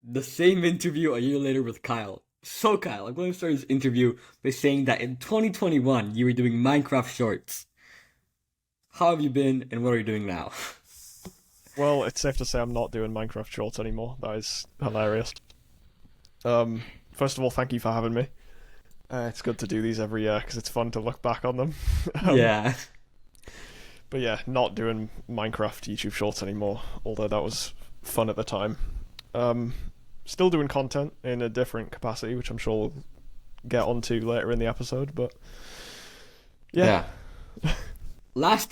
the same interview a year later with Kyle. So Kyle, I'm going to start this interview by saying that in 2021 you were doing Minecraft shorts. How have you been, and what are you doing now? Well, it's safe to say I'm not doing Minecraft shorts anymore. That is hilarious. First of all, thank you for having me. It's good to do these every year because it's fun to look back on them. um, Yeah. but yeah, not doing Minecraft YouTube shorts anymore. Although that was fun at the time. Um, Still doing content in a different capacity, which I'm sure we'll get onto later in the episode. But yeah, Yeah. Last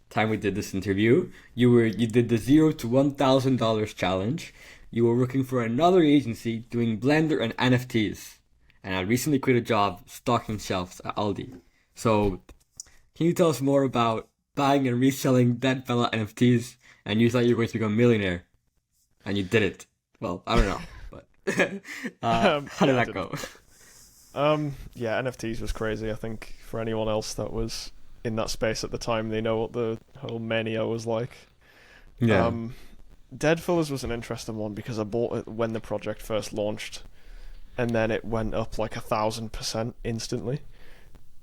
time we did this interview, you did the $0 to $1,000 challenge. You were working for another agency doing Blender and NFTs, and I recently quit a job stocking shelves at Aldi. So, can you tell us more about buying and reselling Dead Fella NFTs? And you thought you were going to become a millionaire, and you did it. Well, I don't know, but how did yeah, I that didn't. go? Yeah, NFTs was crazy. I think for anyone else that was in that space at the time, they know what the whole mania was like. Yeah. Um, Deadfillers was an interesting one because I bought it when the project first launched, and then it went up like 1,000% instantly.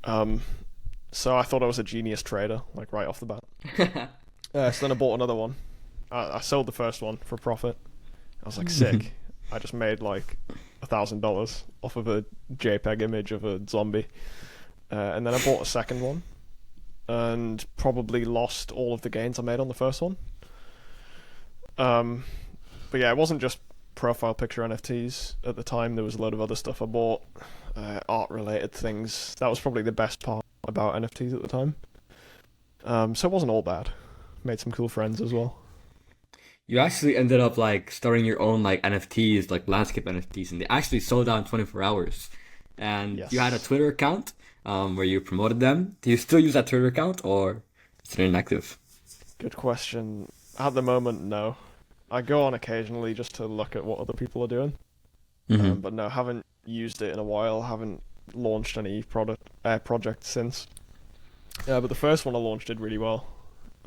Um, so I thought I was a genius trader, like right off the bat. So then I bought another one. I sold the first one for profit. I was like, sick. I just made like $1,000 off of a JPEG image of a zombie. And then I bought a second one and probably lost all of the gains I made on the first one. But yeah, it wasn't just profile picture NFTs at the time. There was a load of other stuff I bought, art related things. That was probably the best part about NFTs at the time. So it wasn't all bad. Made some cool friends as well. You actually ended up like starting your own like NFTs, like landscape NFTs, and they actually sold out in 24 hours. And you had a Yes. Twitter account where you promoted them. Do you still use that Twitter account, or is it inactive? Good question. At the moment, no. I go on occasionally just to look at what other people are doing. Mm-hmm. But no, haven't used it in a while. Haven't launched any projects since. Yeah, but the first one I launched did really well.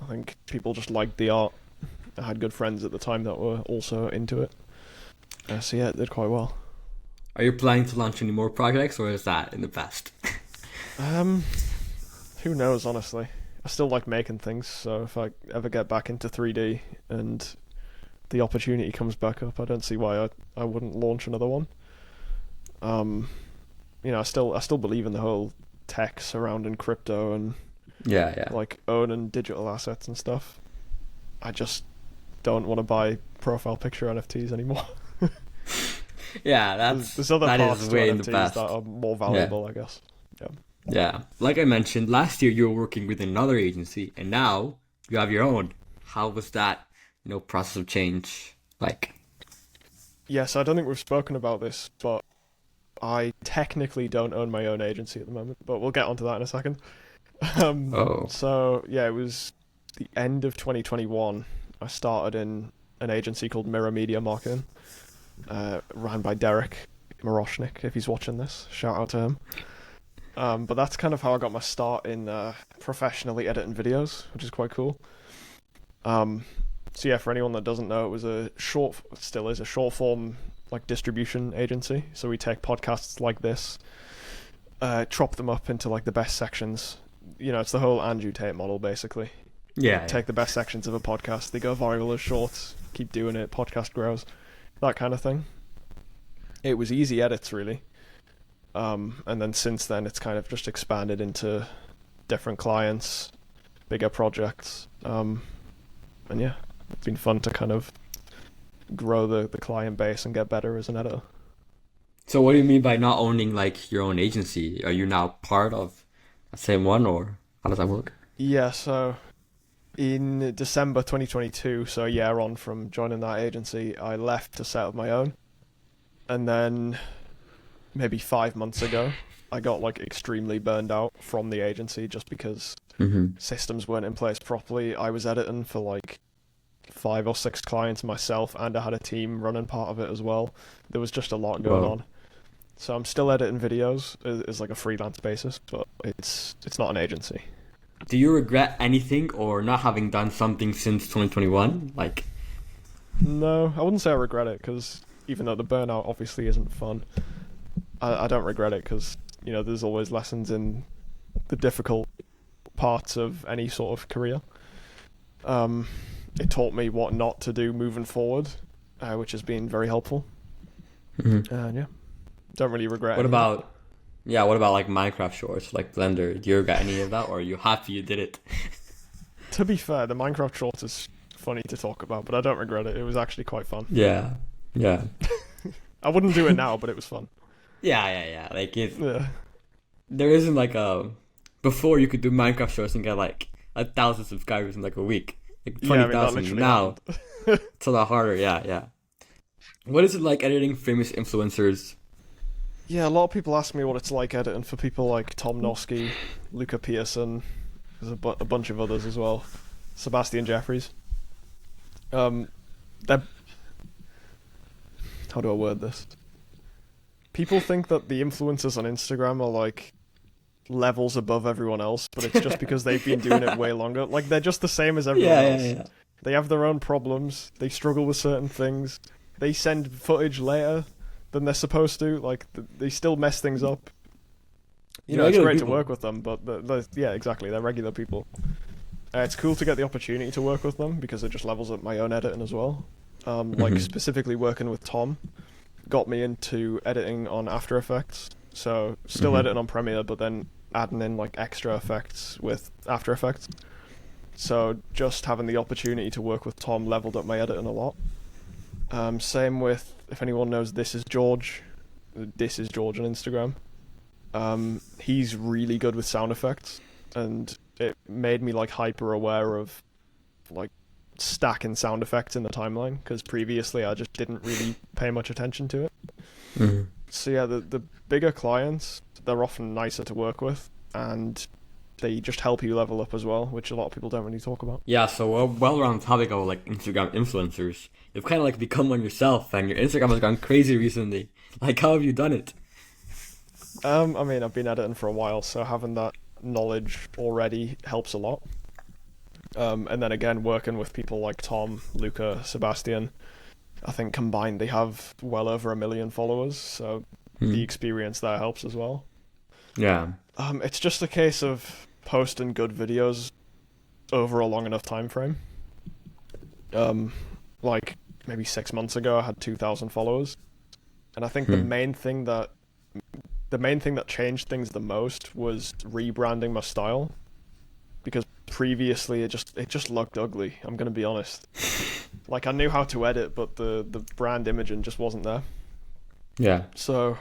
I think people just liked the art. I had good friends at the time that were also into it. So yeah, it did quite well. Are you planning to launch any more projects, or is that in the past? Um, who knows, honestly. I still like making things, so if I ever get back into 3D and the opportunity comes back up, I don't see why I wouldn't launch another one. Um, I still believe in the whole tech surrounding crypto and Yeah, yeah. like owning digital assets and stuff. I just don't want to buy profile picture NFTs anymore. Yeah, There's other that parts is to way in the NFTs that past. are more Yeah. valuable, I guess. Yeah. Yeah. Like I mentioned, last year you were working with another agency, and now you have your own. How was that, process of change like? Yes, I don't think we've spoken about this, but I technically don't own my own agency at the moment, but we'll get onto that in a second. Oh. So yeah, it was the end of 2021. I started in an agency called Mirror Media Marketing, ran by Derek Moroshnik. If he's watching this, shout out to him. But that's kind of how I got my start in professionally editing videos, which is quite cool. So yeah, for anyone that doesn't know, it was still is a short form like distribution agency. So we take podcasts like this, chop them up into like the best sections. It's the whole Andrew Tate model basically. Yeah, yeah. Take the best sections of a podcast, they go viral as shorts, keep doing it, podcast grows, that kind of thing. It was easy edits really. And then since then it's kind of just expanded into different clients, bigger projects. And yeah, it's been fun to kind of grow the client base and get better as an editor. So what do you mean by not owning like your own agency? Are you now part of the same one, or how does that work? Yeah, so in December 2022, so a year on from joining that agency, I left to set up my own. And then maybe 5 months ago, I got like extremely burned out from the agency just because Mm-hmm. systems weren't in place properly. I was editing for like 5 or 6 clients myself, and I had a team running part of it as well. There was just a lot going Whoa. on. So I'm still editing videos as like a freelance basis, but it's not an agency. Do you regret anything or not having done something since 2021? Like, No, I wouldn't say I regret it, because even though the burnout obviously isn't fun, I don't regret it, because, there's always lessons in the difficult parts of any sort of career. It taught me what not to do moving forward, which has been very helpful. And yeah, don't really regret What any of it. about what about like Minecraft shorts, like Blender? Do you regret any of that, or are you happy you did it? To be fair, the Minecraft shorts is funny to talk about, but I don't regret it. It was actually quite fun. Yeah, yeah, I wouldn't do it now, but it was fun. yeah. Like Yeah. there isn't like a before you could do Minecraft shorts and get like 1,000 subscribers in like a week, like Yeah, I mean, that 20,000. literally Now happened. it's a lot harder. Yeah. What is it like editing famous influencers? Yeah, a lot of people ask me what it's like editing for people like Tom Noski, Luca Pearson, there's a bunch of others as well, Sebastian Jeffries. They're... How do I word this? People think that the influencers on Instagram are like levels above everyone else, but it's just because they've been doing it way longer. Like, they're just the same as everyone else. Yeah. They have their own problems. They struggle with certain things. They send footage later than they're supposed to. Like, they still mess things up. It's Regular great people. to work with them, but yeah, exactly. They're regular people. It's cool to get the opportunity to work with them because it just levels up my own editing as well. Like, specifically working with Tom got me into editing on After Effects. So still editing on Premiere, but then adding in like extra effects with After Effects. So just having the opportunity to work with Tom leveled up my editing a lot. Same with, if anyone knows This Is George on Instagram. He's really good with sound effects, and it made me like hyper aware of like stacking sound effects in the timeline, because previously I just didn't really pay much attention to it. So yeah, the bigger clients, they're often nicer to work with, and they just help you level up as well, which a lot of people don't really talk about. Yeah, so while we're on the topic of like Instagram influencers, you've kind of like become one yourself, and your Instagram has gone crazy recently. Like, how have you done it? I mean, I've been editing for a while, so having that knowledge already helps a lot. And then again, working with people like Tom, Luca, Sebastian, I think combined they have well over 1 million followers, so the experience there helps as well. Yeah. It's just a case of posting good videos over a long enough time frame. Like maybe 6 months ago, I had 2,000 followers, and I think the main thing that changed things the most was rebranding my style, because previously it just looked ugly. I'm gonna be honest. Like, I knew how to edit, but the brand imaging just wasn't there. Yeah. So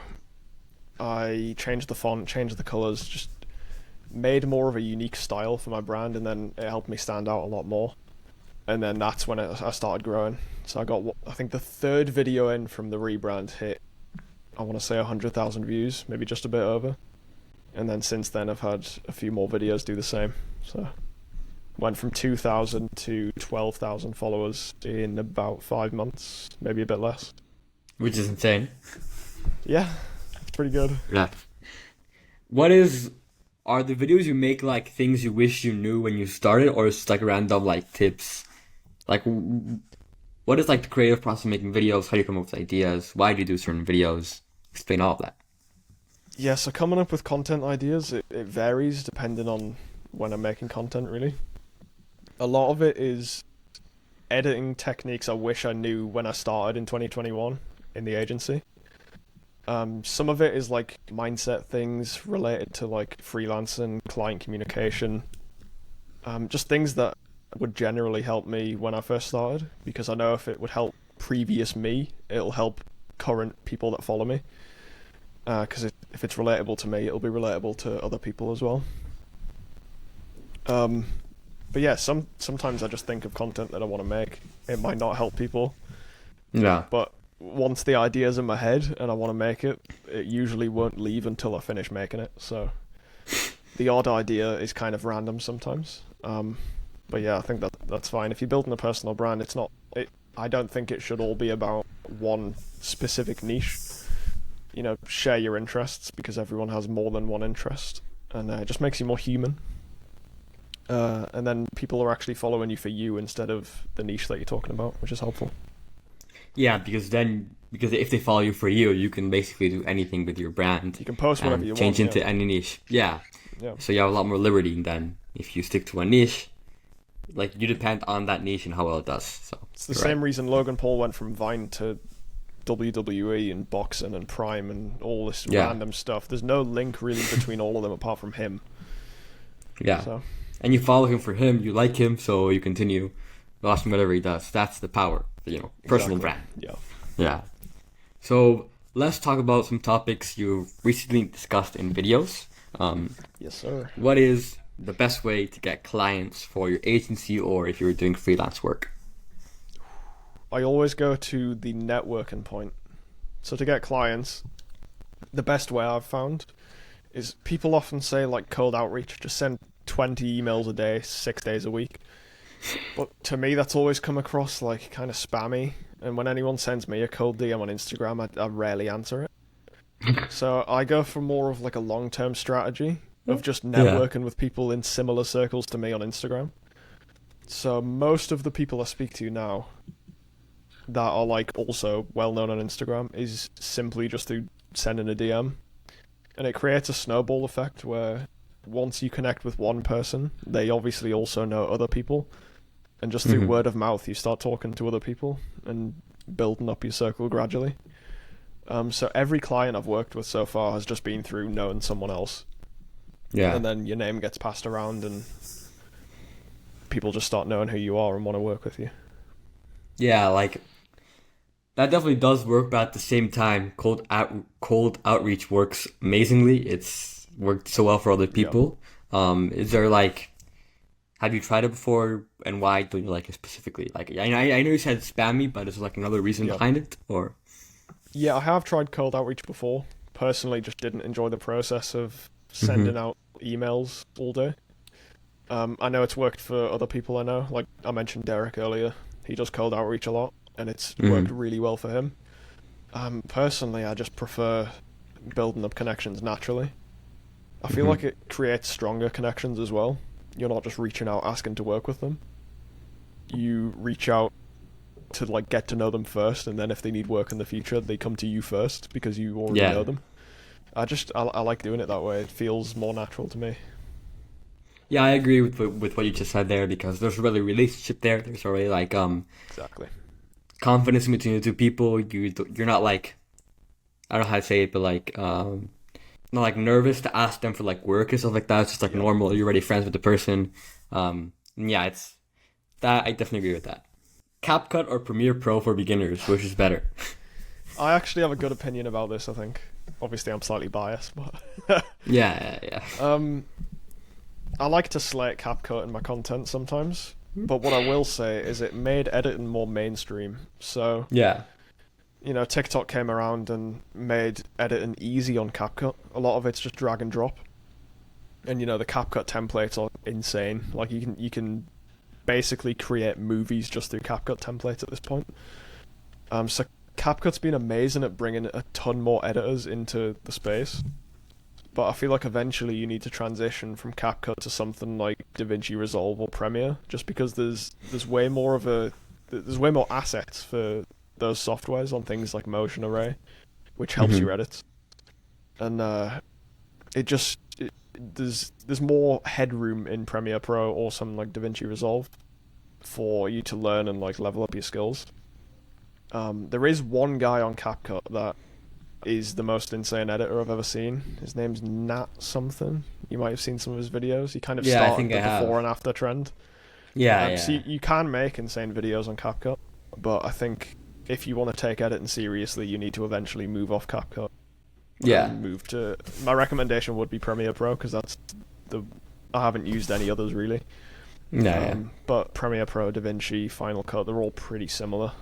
I changed the font, changed the colors, just made more of a unique style for my brand, and then it helped me stand out a lot more. And then that's when I started growing. So I got, I think the third video in from the rebrand hit, I want to say 100,000 views, maybe just a bit over. And then since then I've had a few more videos do the same. So went from 2,000 to 12,000 followers in about 5 months, maybe a bit less. Which is insane. Yeah, it's pretty good. Yeah. Are the videos you make like things you wish you knew when you started, or is it like random like tips? Like, what is like the creative process of making videos? How do you come up with ideas? Why do you do certain videos? Explain all of that. Yeah, so coming up with content ideas, it varies depending on when I'm making content, really. A lot of it is editing techniques I wish I knew when I started in 2021 in the agency. Some of it is like mindset things related to like freelancing, client communication, just things that would generally help me when I first started, because I know if it would help previous me, it'll help current people that follow me. Because if it's relatable to me, it'll be relatable to other people as well. But yeah, sometimes I just think of content that I want to make. It might not help people, Yeah. but once the idea's in my head and I want to make it, it usually won't leave until I finish making it. So the odd idea is kind of random sometimes. But yeah, I think that's fine. If you're building a personal brand, I don't think it should all be about one specific niche. Share your interests, because everyone has more than one interest, and it just makes you more human. And then people are actually following you for you instead of the niche that you're talking about, which is helpful. Yeah, because if they follow you for you can basically do anything with your brand You can post whatever you and change want. into any niche. Yeah. Yeah. So you have a lot more liberty than if you stick to a niche. Like you depend on that niche and how well it does. So It's the you're same right. reason Logan Paul went from Vine to WWE and boxing and Prime and all this Yeah. random stuff. There's no link really between all of them apart from him. Yeah. So And you follow him for him, you like him, so you continue watching whatever he does. That's the power, personal exactly. brand. Yeah. Yeah. So let's talk about some topics you recently discussed in videos. Yes, sir. What is the best way to get clients for your agency or if you're doing freelance work? I always go to the networking point. So to get clients, the best way I've found is people often say like cold outreach, just send 20 emails a day, 6 days a week. But to me, that's always come across like kind of spammy. And when anyone sends me a cold DM on Instagram, I rarely answer it. So I go for more of like a long-term strategy of just networking with people in similar circles to me on Instagram. So most of the people I speak to now that are like also well known on Instagram is simply just through sending a DM. And it creates a snowball effect where once you connect with one person, they obviously also know other people. And just through word of mouth, you start talking to other people and building up your circle gradually. So every client I've worked with so far has just been through knowing someone else. Yeah. And then your name gets passed around and people just start knowing who you are and want to work with you. Yeah, like that definitely does work, but at the same time, cold outreach works amazingly. It's worked so well for other people. Is there like, have you tried it before, and why don't you like it specifically? Like, I know you said spammy, but is there like another reason behind it, or? Yeah, I have tried cold outreach before. Personally, just didn't enjoy the process of sending out emails all day. I know it's worked for other people I know. Like I mentioned Derek earlier. He does cold outreach a lot, and it's worked really well for him. Personally, I just prefer building up connections naturally. I feel like it creates stronger connections as well. You're not just reaching out asking to work with them. You reach out to like get to know them first, and then if they need work in the future, they come to you first because you already know them. I like doing it that way. It feels more natural to me. Yeah, I agree with what you just said there because there's really relationship there. There's already like Exactly. confidence between the two people. You're not like, I don't know how to say it, but like not like nervous to ask them for like work and stuff like that. It's just like normal. You're already friends with the person. Yeah, it's that. I definitely agree with that. CapCut or Premiere Pro for beginners, which is better? I actually have a good opinion about this. I think obviously I'm slightly biased, but Yeah. I like to slate CapCut in my content sometimes. But what I will say is it made editing more mainstream. So Yeah. TikTok came around and made editing easy on CapCut. A lot of it's just drag and drop. And the CapCut templates are insane. Like you can basically create movies just through CapCut templates at this point. So CapCut's been amazing at bringing a ton more editors into the space. But I feel like eventually you need to transition from CapCut to something like DaVinci Resolve or Premiere, just because there's way more assets for those softwares on things like Motion Array, which helps your edits, and there's more headroom in Premiere Pro or something like DaVinci Resolve for you to learn and like level up your skills. There is one guy on CapCut that is the most insane editor I've ever seen. His name's Nat something. You might have seen some of his videos. He kind of started the before and after trend. Yeah. So you can make insane videos on CapCut, but I think if you want to take editing seriously, you need to eventually move off CapCut. And move to. My recommendation would be Premiere Pro because I haven't used any others really. But Premiere Pro, DaVinci, Final Cut, they're all pretty similar.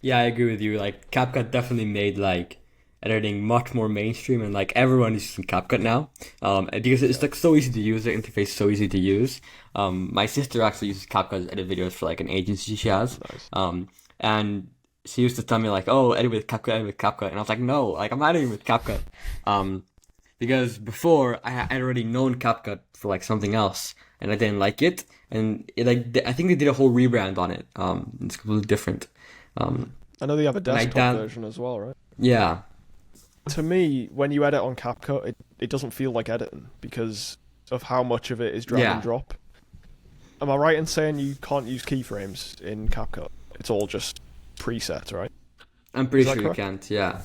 Yeah, I agree with you. Like CapCut definitely made like editing much more mainstream, and like everyone is using CapCut now. Because it's like so easy to use. The interface is so easy to use. My sister actually uses CapCut to edit videos for like an agency she has. Nice. And she used to tell me like, "Oh, edit with CapCut," and I was like, "No, like I'm not editing with CapCut." Because before I'd already known CapCut for like something else, and I didn't like it, and I think they did a whole rebrand on it. It's completely different. I know they have a like desktop that. version as well, right? Yeah, To me, when you edit on CapCut, it doesn't feel like editing because of how much of it is drag and yeah, drop. Am I right in saying you can't use keyframes in CapCut? It's all just presets, right? I'm Is pretty that sure you correct? can't. Yeah.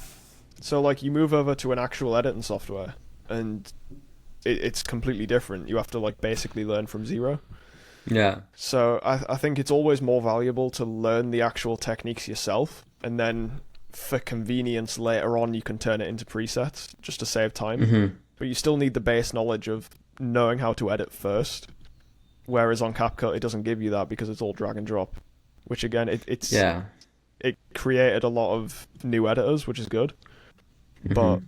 So like you move over to an actual editing software, and it's completely different. You have to like basically learn from zero. Yeah. So I think it's always more valuable to learn the actual techniques yourself, and then for convenience later on you can turn it into presets just to save time. Mm-hmm. But you still need the base knowledge of knowing how to edit first. Whereas on CapCut it doesn't give you that because it's all drag and drop. Which again Yeah. it created a lot of new editors, which is good. Mm-hmm. But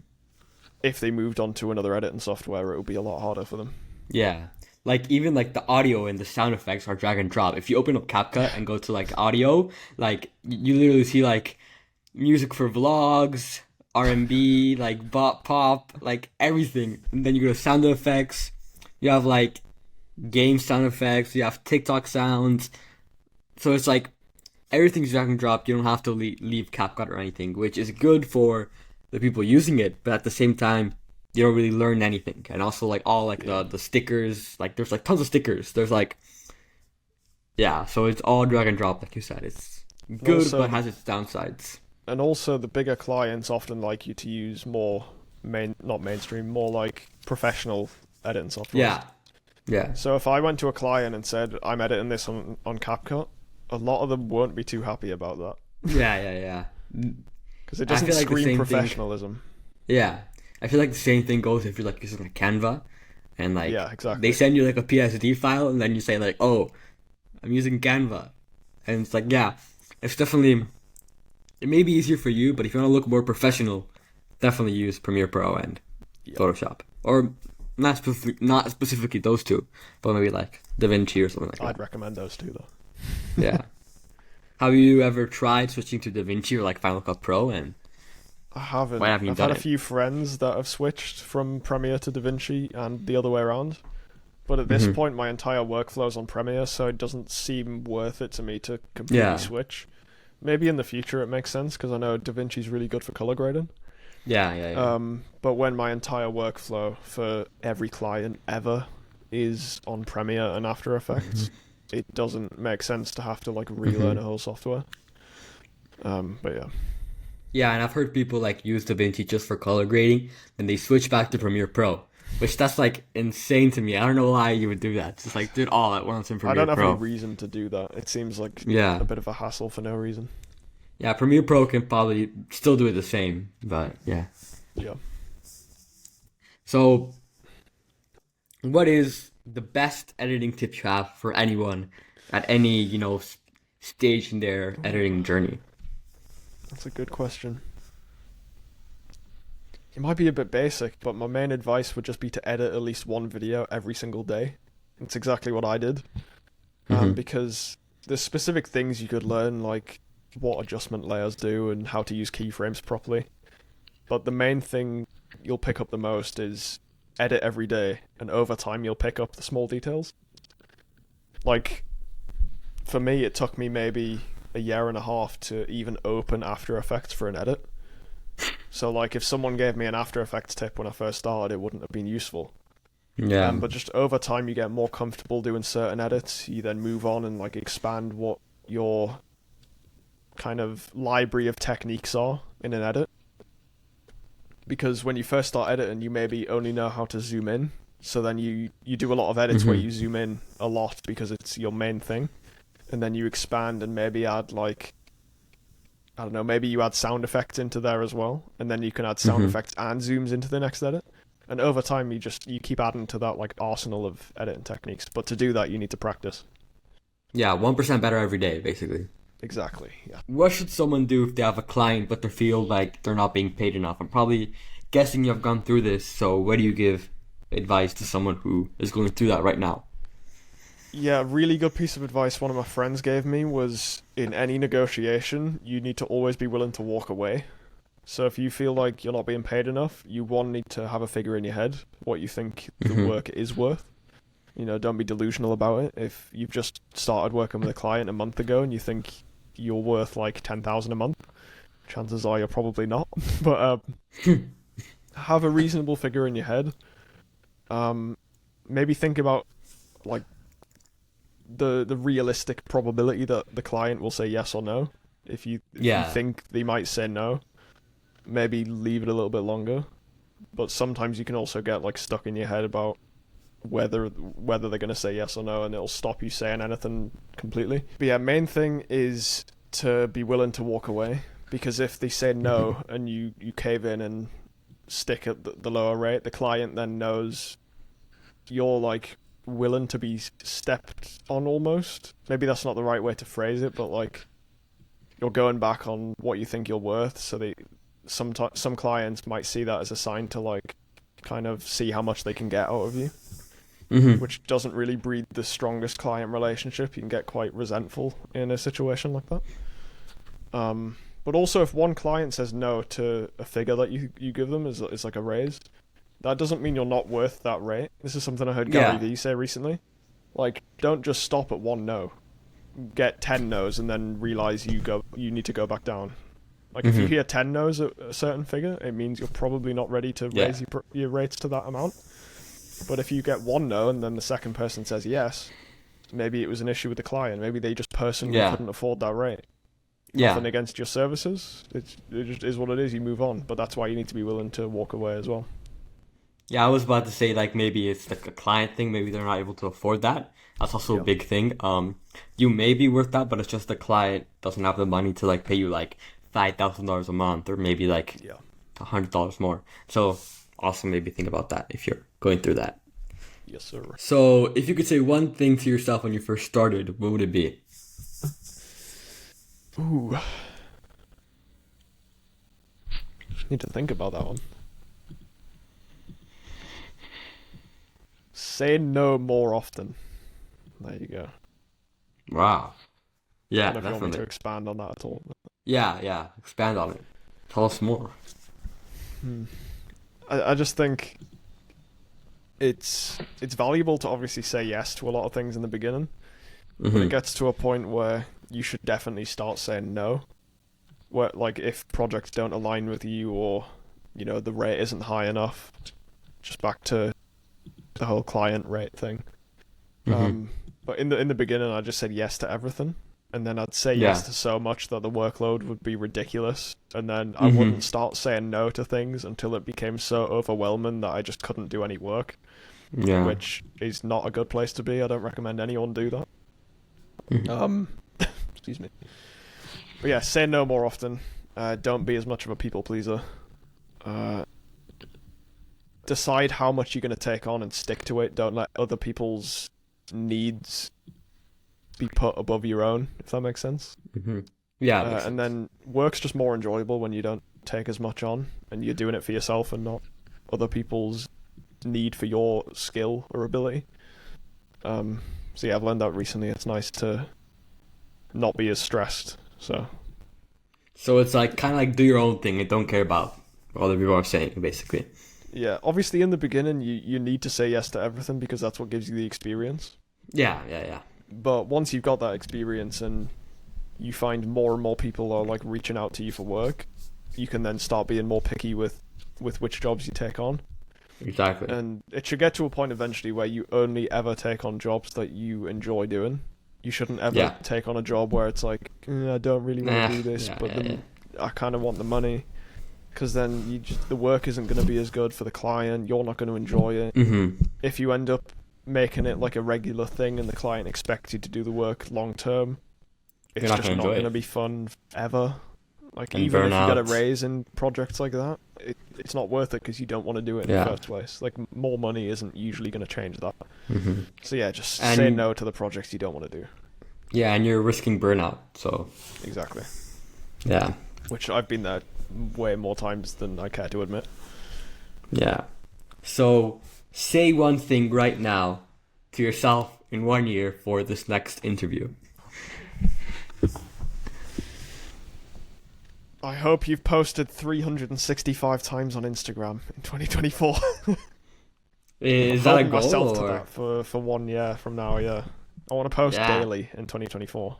if they moved on to another editing software, it would be a lot harder for them. Yeah. Like even like the audio and the sound effects are drag and drop. If you open up CapCut and go to like audio, like you literally see like music for vlogs, R&B, like bop pop, like everything. And then you go to sound effects. You have like game sound effects. You have TikTok sounds. So it's like everything's drag and drop. You don't have to leave CapCut or anything, which is good for the people using it. But at the same time, you don't really learn anything. And also like all like Yeah. the stickers, like there's like tons of stickers. There's like yeah, so it's all drag and drop, like you said. It's good, also, but has its downsides. And also the bigger clients often like you to use more not mainstream, more like professional editing software. Yeah, yeah, So if I went to a client and said I'm editing this on CapCut, a lot of them won't be too happy about that yeah. because it I doesn't feel like the scream same thing. professionalism. Yeah, I feel like the same thing goes if you're like using like Canva, and like Yeah, exactly. they send you like a PSD file, and then you say like, "Oh, I'm using Canva," and it's like, yeah, it's definitely it may be easier for you, but if you want to look more professional, definitely use Premiere Pro and Yeah. Photoshop, or not specifically those two, but maybe like DaVinci or something like I'd that. recommend those two though. Yeah. Have you ever tried switching to DaVinci or like Final Cut Pro, and I haven't. why haven't you I've done had a it? few friends that have switched from Premiere to DaVinci and the other way around. But at this Mhm. point, my entire workflow's on Premiere, so it doesn't seem worth it to me to completely Yeah. switch. Maybe in the future it makes sense because I know DaVinci's really good for color grading. Yeah. But when my entire workflow for every client ever is on Premiere and After Effects, it doesn't make sense to have to like relearn a whole software. But yeah. Yeah, and I've heard people like use DaVinci just for color grading, then they switch back to Premiere Pro, which that's like insane to me. I don't know why you would do that. Just like do it all at once in I Premiere don't have Pro. any reason to do that. It seems like Yeah, a bit of a hassle for no reason. yeah. Premiere Pro can probably still do it the same, but yeah. Yeah. So, what is the best editing tip you have for anyone at any stage in their editing journey? That's a good question. It might be a bit basic, but my main advice would just be to edit at least one video every single day. It's exactly what I did. Mhm. Because there's specific things you could learn, like what adjustment layers do and how to use keyframes properly. But the main thing you'll pick up the most is edit every day, and over time you'll pick up the small details. Like, for me, it took me maybe a year and a half to even open After Effects for an edit. So, like, if someone gave me an After Effects tip when I first started, it wouldn't have been useful. Yeah. But just over time, you get more comfortable doing certain edits. You then move on and like expand what your kind of library of techniques are in an edit. Because when you first start editing, you maybe only know how to zoom in. So then you do a lot of edits where you zoom in a lot because it's your main thing. And then you expand and maybe add like, I don't know, maybe you add sound effects into there as well. And then you can add sound effects and zooms into the next edit. And over time, you keep adding to that like arsenal of editing techniques. But to do that, you need to practice. Yeah, 1% better every day, basically. Exactly. Yeah. What should someone do if they have a client but they feel like they're not being paid enough? I'm probably guessing you've gone through this, so what do you give advice to someone who is going through that right now? Yeah, really good piece of advice one of my friends gave me was in any negotiation, you need to always be willing to walk away. So if you feel like you're not being paid enough, you need to have a figure in your head what you think the work is worth. Don't be delusional about it. If you've just started working with a client a month ago and you think you're worth like 10,000 a month. Chances are you're probably not, but have a reasonable figure in your head. Maybe think about like the realistic probability that the client will say yes or no. If you think they might say no, maybe leave it a little bit longer. But sometimes you can also get like stuck in your head about whether they're going to say yes or no, and it'll stop you saying anything completely. But yeah, main thing is to be willing to walk away, because if they say no and you cave in and stick at the lower rate, the client then knows you're like willing to be stepped on almost. Maybe that's not the right way to phrase it, but like you're going back on what you think you're worth. So some clients might see that as a sign to like kind of see how much they can get out of you, which doesn't really breed the strongest client relationship. You can get quite resentful in a situation like that. But also, if one client says no to a figure that you give them is like a raise, that doesn't mean you're not worth that rate. This is something I heard Gary Vee say recently. Like, don't just stop at one no. Get 10 no's and then realize you need to go back down. Like, if you hear 10 no's at a certain figure, it means you're probably not ready to raise your rates to that amount. But if you get one no and then the second person says yes, maybe it was an issue with the client. Maybe they just personally couldn't afford that rate. Nothing against your services. It just is what it is. You move on. But that's why you need to be willing to walk away as well. Yeah, I was about to say, like, maybe it's like a client thing. Maybe they're not able to afford that. That's also a big thing. You may be worth that, but it's just the client doesn't have the money to, like, pay you, like, $5,000 a month, or maybe, like, $100 more. So also maybe think about that if you're going through that. Yes, sir. So if you could say one thing to yourself when you first started, what would it be? Ooh. Need to think about that one. Say no more often. There you go. Wow. Yeah, I don't know if you want me to expand on that at all. Yeah. Expand on it. Tell us more. I just think it's valuable to obviously say yes to a lot of things in the beginning. But it gets to a point where you should definitely start saying no. Where, like, if projects don't align with you, or, you know, the rate isn't high enough, just back to the whole client rate thing. But in the beginning, I just said yes to everything, and then I'd say yes to so much that the workload would be ridiculous, and then I wouldn't start saying no to things until it became so overwhelming that I just couldn't do any work. Which is not a good place to be. I don't recommend anyone do that. Excuse me. But yeah, say no more often. Don't be as much of a people pleaser. Decide how much you're going to take on and stick to it. Don't let other people's needs be put above your own, if that makes sense. Yeah. And then work's just more enjoyable when you don't take as much on and you're doing it for yourself and not other people's need for your skill or ability. So yeah, I've learned that recently. It's nice to not be as stressed. So it's like kind of like do your own thing and don't care about what other people are saying, basically. Yeah, obviously in the beginning you need to say yes to everything because that's what gives you the experience. Yeah. But once you've got that experience and you find more and more people are like reaching out to you for work, you can then start being more picky with which jobs you take on. Exactly. And it should get to a point eventually where you only ever take on jobs that you enjoy doing. You shouldn't ever take on a job where it's like, I don't really want to do this, I kind of want the money. Because then the work isn't going to be as good for the client. You're not going to enjoy it. If you end up making it like a regular thing and the client expects you to do the work long term, it's just not going to be fun ever. Like, and even if you get a raise in projects like that, it's not worth it because you don't want to do it in the first place. Like, more money isn't usually going to change that. So yeah, just say no to the projects you don't want to do. Yeah, and you're risking burnout, so... Exactly. Yeah. Which I've been there way more times than I care to admit. Yeah. So, say one thing right now to yourself in 1 year for this next interview. I hope you've posted 365 times on Instagram in 2024. Is that a goal? Myself to that for 1 year from now, yeah. I want to post daily in 2024.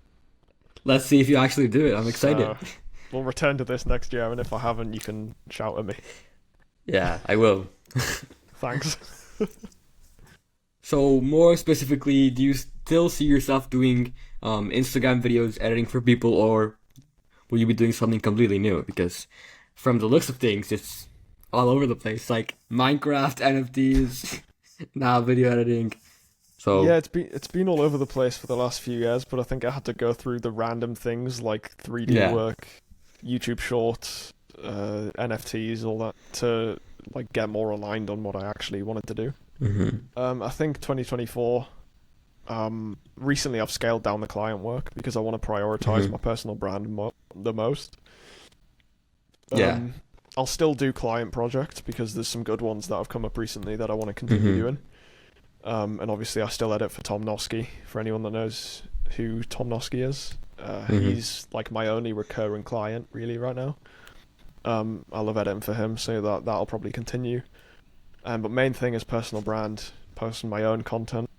Let's see if you actually do it. I'm excited. So, we'll return to this next year, and if I haven't, you can shout at me. Yeah, I will. Thanks. So more specifically, do you still see yourself doing Instagram videos, editing for people, or will you be doing something completely new? Because from the looks of things, it's all over the place. Like Minecraft, NFTs, now video editing. So Yeah, it's been all over the place for the last few years, but I think I had to go through the random things like 3D Yeah. work, YouTube Shorts, NFTs, all that to like get more aligned on what I actually wanted to do. I think 2024. Recently I've scaled down the client work because I want to prioritize my personal brand the most. Yeah. I'll still do client projects because there's some good ones that have come up recently that I want to continue doing. And obviously I still edit for Tom Nosky, for anyone that knows who Tom Nosky is. He's like my only recurring client really right now. I love editing for him, so that'll probably continue. But main thing is personal brand, posting my own content.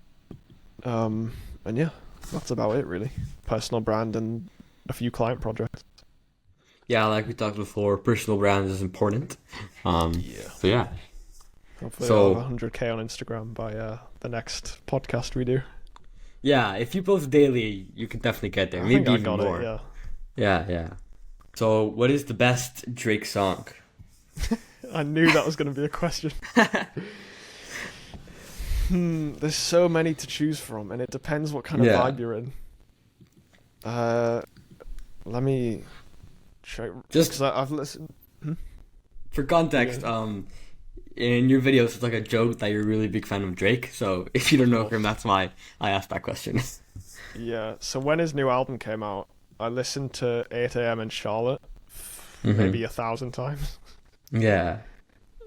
And yeah, that's about it really. Personal brand and a few client projects. Yeah, like we talked before, personal brand is important. Yeah. So yeah. Hopefully So- I'll have 100k on Instagram by the next podcast we do. Yeah, if you post daily, you can definitely get there. I Maybe think I even got more. it, yeah. Yeah, yeah. So, what is the best Drake song? I knew that was going to be a question. There's so many to choose from, and it depends what kind of Yeah. vibe you're in. Let me check. Just- because I've listened. For context, in your videos, it's like a joke that you're a really big fan of Drake. So, if you don't know him, that's why I asked that question. Yeah. So when his new album came out, I listened to 8 a.m. in Charlotte maybe 1,000 times. Yeah.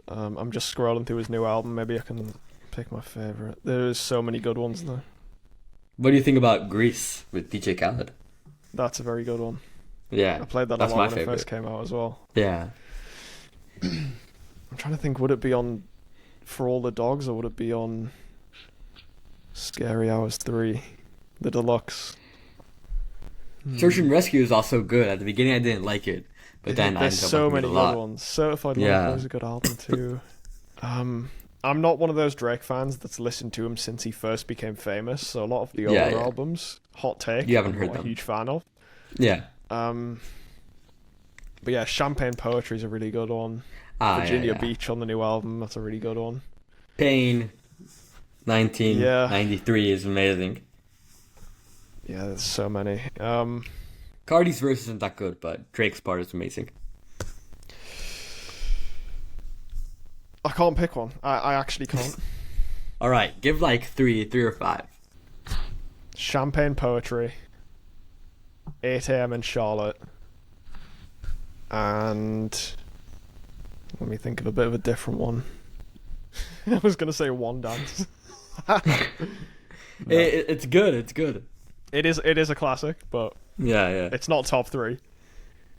I'm just scrolling through his new album. Maybe I can pick my favorite. There's so many good ones though. What do you think about Grease with DJ Khaled? That's a very good one. Yeah. I played that That's a lot my when it favorite. first came out as well. Yeah. I'm trying to think, would it be on For All the Dogs or would it be on Scary Hours 3, the deluxe? Search and Rescue is also good. At the beginning, I didn't like it, but then I There's ended up so liking many it a good lot. ones. Certified Yeah. Lover is a good album too. I'm not one of those Drake fans that's listened to him since he first became famous. So a lot of the older Yeah, yeah. albums, hot take, You haven't I'm heard not a them. huge fan of. Yeah. But yeah, Champagne Poetry is a really good one. Virginia yeah. Beach on the new album, that's a really good one. Pain, 1993 is amazing. Yeah, there's so many. Cardi's verse isn't that good, but Drake's part is amazing. I can't pick one. I actually can't. All right, give like three or five. Champagne Poetry, 8 a.m. in Charlotte, and let me think of a bit of a different one. I was gonna say One Dance. It's good. It's good. It is a classic, but Yeah, yeah, it's not top 3.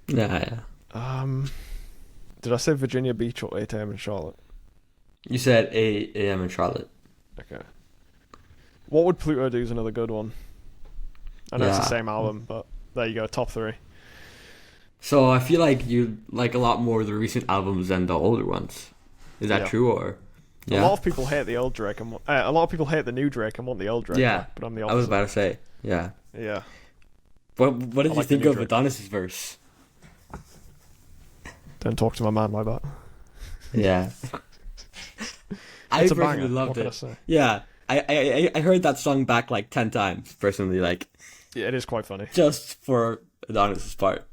yeah. Did I say Virginia Beach or 8 a.m. in Charlotte? You said 8 a.m. in Charlotte. Okay. What Would Pluto Do is another good one. I know it's the Yeah. same album, but there you go, top 3. So I feel like you like a lot more the recent albums than the older ones. Is that Yeah. true or? A lot of people hate the old Drake, and a lot of people hate the new Drake and want the old Drake. Yeah. back, but I'm the I was opposite. about to say. Yeah. Yeah. What did I you like the think new of Drake. Adonis's verse? Don't talk to my man like that. Yeah. I It's a personally banger. loved What can I it. say? Yeah. I heard that song back like 10 times personally, like Yeah, it is quite funny. just for Adonis's part.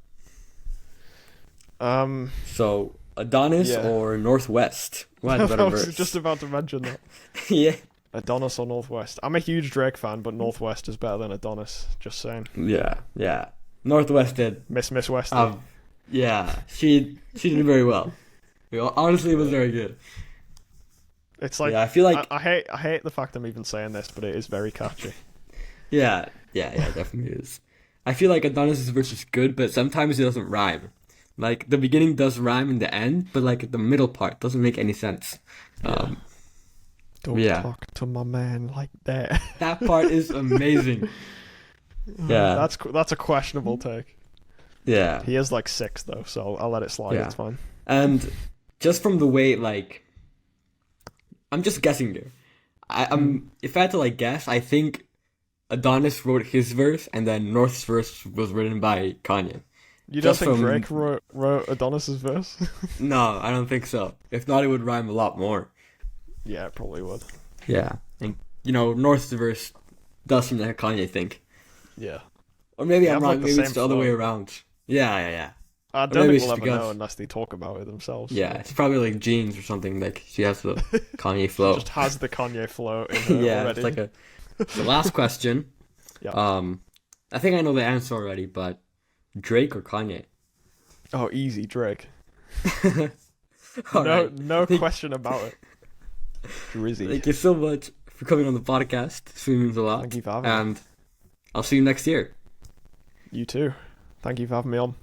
So Adonis Yeah. or Northwest? What I better was verse? just about to mention that. Yeah. Adonis or Northwest. I'm a huge Drake fan, but Northwest is better than Adonis. Just saying. Yeah. Yeah. Northwest did. Miss Westy. Yeah. She did very well. Honestly, it was very good. It's like Yeah, I feel like I hate the fact I'm even saying this, but it is very catchy. yeah, it definitely is. I feel like Adonis's verse is good, but sometimes it doesn't rhyme. Like the beginning does rhyme in the end, but like the middle part doesn't make any sense. Don't Yeah. talk to my man like that. That part is amazing. Yeah. That's a questionable take. Yeah. He is like 6 though, so I'll let it slide. Yeah. It's fine. And just from the way, like, I'm just guessing here. If I had to like guess, I think Adonis wrote his verse, and then North's verse was written by Kanye. You don't Just think from- Drake wrote Adonis's verse? No, I don't think so. If not, it would rhyme a lot more. Yeah, it probably would. Yeah, and North's verse does seem like a Kanye thing, Yeah. or maybe They I'm have, wrong. like, the Maybe it's same the other flow. way around. Yeah. I Or don't maybe think it's we'll just ever know because- unless they talk about it themselves. Yeah, it's probably like jeans or something. Like she has the Kanye She flow. just has the Kanye flow in her Yeah, already. it's like the last question. Yeah. I think I know the answer already, but Drake or Kanye? Oh, easy, Drake. All no, right. no question about it. Drizzy. Thank you so much for coming on the podcast. This really means a lot. Thank you for having me. And I'll see you next year. You too. Thank you for having me on.